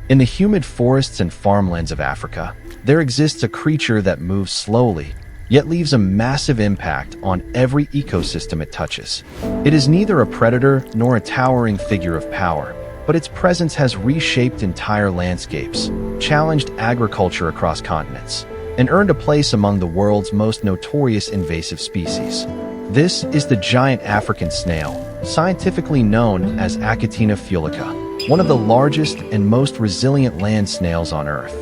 In the humid forests and farmlands of Africa, there exists a creature that moves slowly, yet leaves a massive impact on every ecosystem it touches. It is neither a predator nor a towering figure of power, but its presence has reshaped entire landscapes, challenged agriculture across continents, and earned a place among the world's most notorious invasive species. This is the giant African snail, scientifically known as Achatina fulica, one of the largest and most resilient land snails on Earth.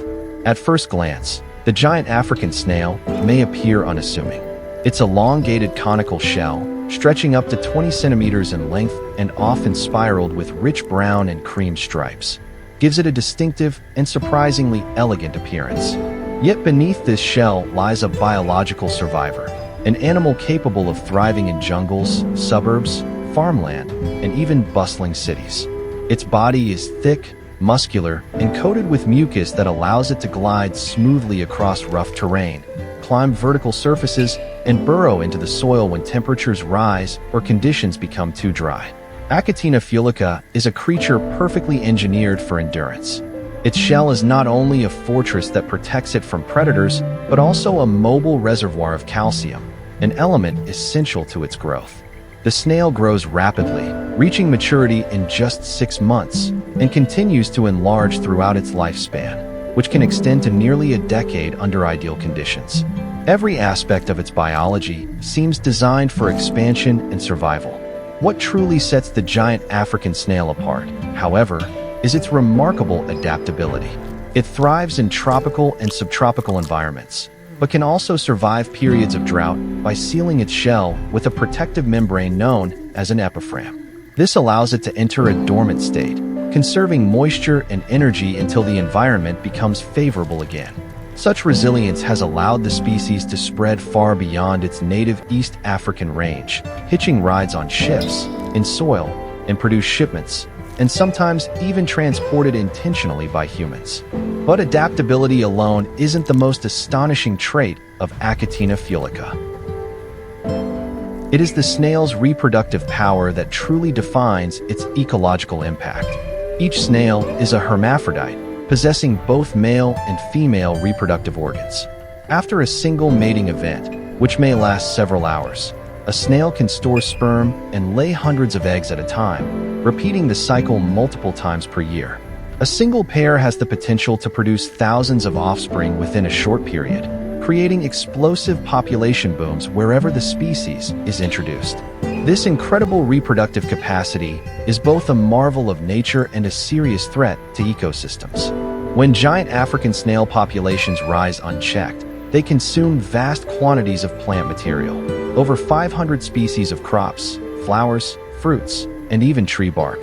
At first glance, the giant African snail may appear unassuming. Its elongated conical shell, stretching up to 20 centimeters in length and often spiraled with rich brown and cream stripes, gives it a distinctive and surprisingly elegant appearance. Yet beneath this shell lies a biological survivor, an animal capable of thriving in jungles, suburbs, farmland, and even bustling cities. Its body is thick, muscular, and coated with mucus that allows it to glide smoothly across rough terrain, climb vertical surfaces, and burrow into the soil when temperatures rise or conditions become too dry. Achatina fulica is a creature perfectly engineered for endurance. Its shell is not only a fortress that protects it from predators, but also a mobile reservoir of calcium, an element essential to its growth. The snail grows rapidly, reaching maturity in just 6 months, and continues to enlarge throughout its lifespan, which can extend to nearly a decade under ideal conditions. Every aspect of its biology seems designed for expansion and survival. What truly sets the giant African snail apart, however, is its remarkable adaptability. It thrives in tropical and subtropical environments, but can also survive periods of drought by sealing its shell with a protective membrane known as an epiphragm. This allows it to enter a dormant state, conserving moisture and energy until the environment becomes favorable again. Such resilience has allowed the species to spread far beyond its native East African range, hitching rides on ships, in soil, and produce shipments, and sometimes even transported intentionally by humans. But adaptability alone isn't the most astonishing trait of Achatina fulica. It is the snail's reproductive power that truly defines its ecological impact. Each snail is a hermaphrodite, possessing both male and female reproductive organs. After a single mating event, which may last several hours, a snail can store sperm and lay hundreds of eggs at a time, repeating the cycle multiple times per year. A single pair has the potential to produce thousands of offspring within a short period, creating explosive population booms wherever the species is introduced. This incredible reproductive capacity is both a marvel of nature and a serious threat to ecosystems. When giant African snail populations rise unchecked, they consume vast quantities of plant material, over 500 species of crops, flowers, fruits, and even tree bark.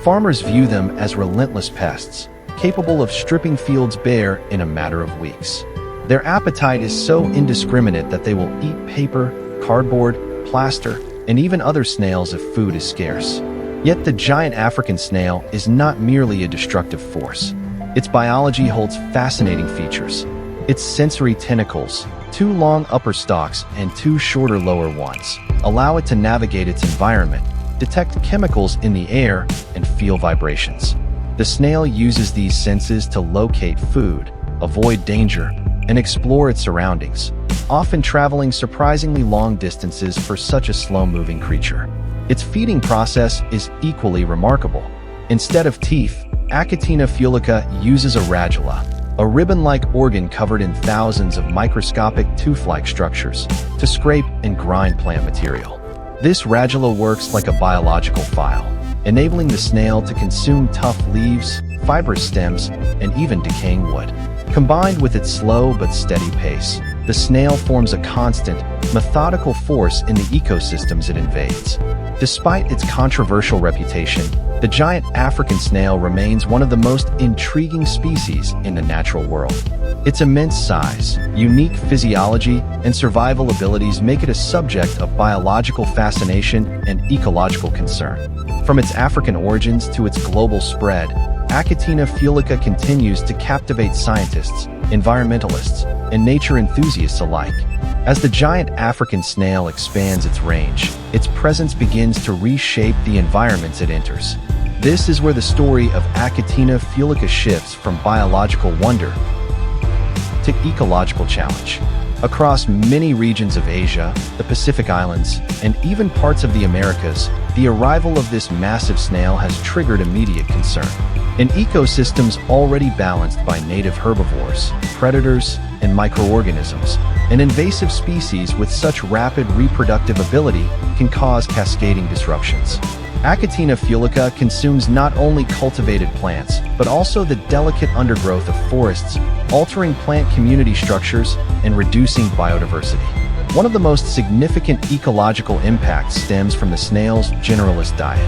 Farmers view them as relentless pests, capable of stripping fields bare in a matter of weeks. Their appetite is so indiscriminate that they will eat paper, cardboard, plaster, and even other snails if food is scarce. Yet the giant African snail is not merely a destructive force. Its biology holds fascinating features. Its sensory tentacles, 2 long upper stalks and 2 shorter lower ones, allow it to navigate its environment, detect chemicals in the air, and feel vibrations. The snail uses these senses to locate food, avoid danger, and explore its surroundings, often traveling surprisingly long distances for such a slow-moving creature. Its feeding process is equally remarkable. Instead of teeth, Achatina fulica uses a radula, a ribbon-like organ covered in thousands of microscopic tooth-like structures, to scrape and grind plant material. This radula works like a biological file, enabling the snail to consume tough leaves, fibrous stems, and even decaying wood. Combined with its slow but steady pace, the snail forms a constant, methodical force in the ecosystems it invades. Despite its controversial reputation, the giant African snail remains one of the most intriguing species in the natural world. Its immense size, unique physiology, and survival abilities make it a subject of biological fascination and ecological concern. From its African origins to its global spread, Achatina fulica continues to captivate scientists, environmentalists, and nature enthusiasts alike. As the giant African snail expands its range, its presence begins to reshape the environments it enters. This is where the story of Achatina fulica shifts from biological wonder to ecological challenge. Across many regions of Asia, the Pacific Islands, and even parts of the Americas, the arrival of this massive snail has triggered immediate concern. In ecosystems already balanced by native herbivores, predators, and microorganisms, an invasive species with such rapid reproductive ability can cause cascading disruptions. Achatina fulica consumes not only cultivated plants, but also the delicate undergrowth of forests, altering plant community structures and reducing biodiversity. One of the most significant ecological impacts stems from the snail's generalist diet.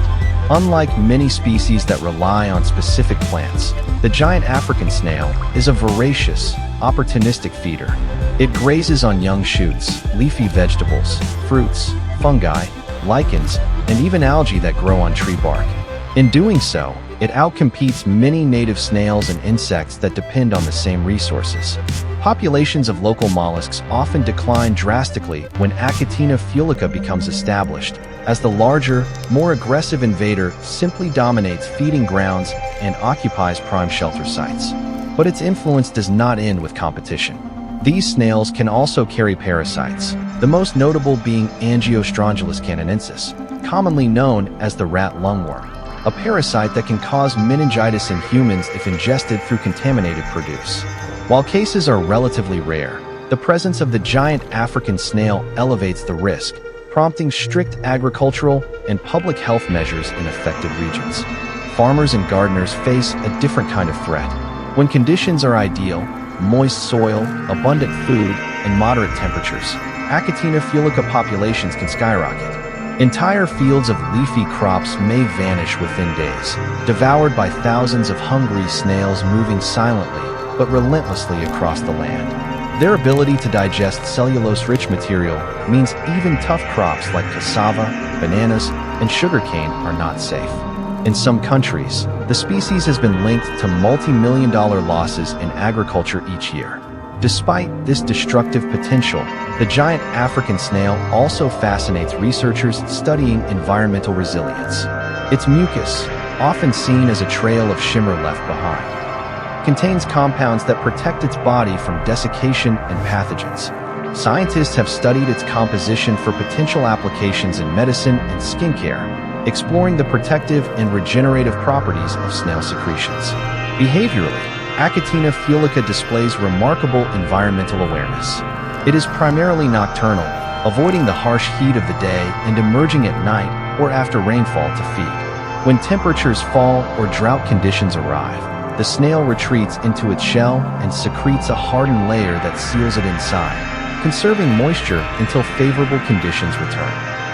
Unlike many species that rely on specific plants, the giant African snail is a voracious, opportunistic feeder. It grazes on young shoots, leafy vegetables, fruits, fungi, lichens, and even algae that grow on tree bark. In doing so, it outcompetes many native snails and insects that depend on the same resources. Populations of local mollusks often decline drastically when Achatina fulica becomes established, as the larger, more aggressive invader simply dominates feeding grounds and occupies prime shelter sites. But its influence does not end with competition. These snails can also carry parasites, the most notable being Angiostrongylus canadensis, commonly known as the rat lungworm, a parasite that can cause meningitis in humans if ingested through contaminated produce. While cases are relatively rare, the presence of the giant African snail elevates the risk, prompting strict agricultural and public health measures in affected regions. Farmers and gardeners face a different kind of threat. When conditions are ideal, moist soil, abundant food, and moderate temperatures, Achatina fulica populations can skyrocket. Entire fields of leafy crops may vanish within days, devoured by thousands of hungry snails moving silently but relentlessly across the land. Their ability to digest cellulose-rich material means even tough crops like cassava, bananas, and sugarcane are not safe. In some countries, the species has been linked to multi-million-dollar losses in agriculture each year. Despite this destructive potential, the giant African snail also fascinates researchers studying environmental resilience. Its mucus, often seen as a trail of shimmer left behind, contains compounds that protect its body from desiccation and pathogens. Scientists have studied its composition for potential applications in medicine and skincare, exploring the protective and regenerative properties of snail secretions. Behaviorally, Achatina fulica displays remarkable environmental awareness. It is primarily nocturnal, avoiding the harsh heat of the day and emerging at night or after rainfall to feed. When temperatures fall or drought conditions arrive, the snail retreats into its shell and secretes a hardened layer that seals it inside, conserving moisture until favorable conditions return.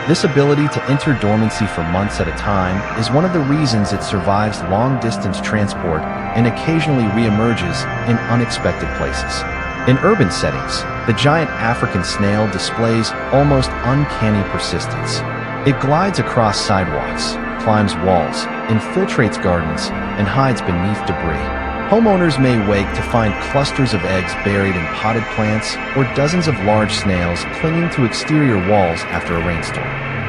This ability to enter dormancy for months at a time is one of the reasons it survives long-distance transport and occasionally reemerges in unexpected places. In urban settings, the giant African snail displays almost uncanny persistence. It glides across sidewalks, climbs walls, infiltrates gardens, and hides beneath debris. Homeowners may wake to find clusters of eggs buried in potted plants or dozens of large snails clinging to exterior walls after a rainstorm.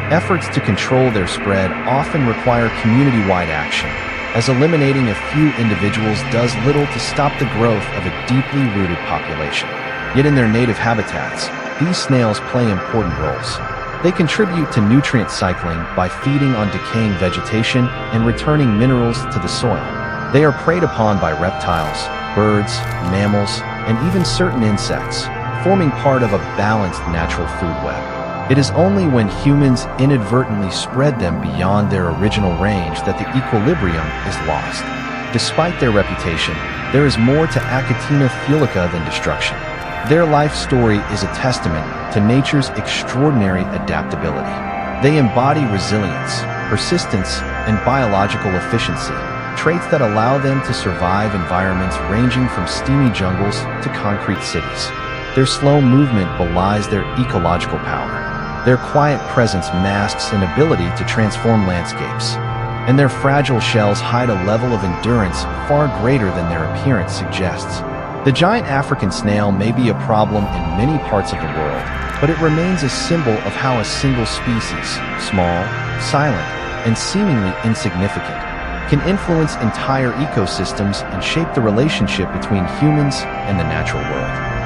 Efforts to control their spread often require community-wide action, as eliminating a few individuals does little to stop the growth of a deeply rooted population. Yet in their native habitats, these snails play important roles. They contribute to nutrient cycling by feeding on decaying vegetation and returning minerals to the soil. They are preyed upon by reptiles, birds, mammals, and even certain insects, forming part of a balanced natural food web. It is only when humans inadvertently spread them beyond their original range that the equilibrium is lost. Despite their reputation, there is more to Achatina fulica than destruction. Their life story is a testament to nature's extraordinary adaptability. They embody resilience, persistence, and biological efficiency, traits that allow them to survive environments ranging from steamy jungles to concrete cities. Their slow movement belies their ecological power. Their quiet presence masks an ability to transform landscapes, and their fragile shells hide a level of endurance far greater than their appearance suggests. The giant African snail may be a problem in many parts of the world, but it remains a symbol of how a single species, small, silent, and seemingly insignificant, can influence entire ecosystems and shape the relationship between humans and the natural world.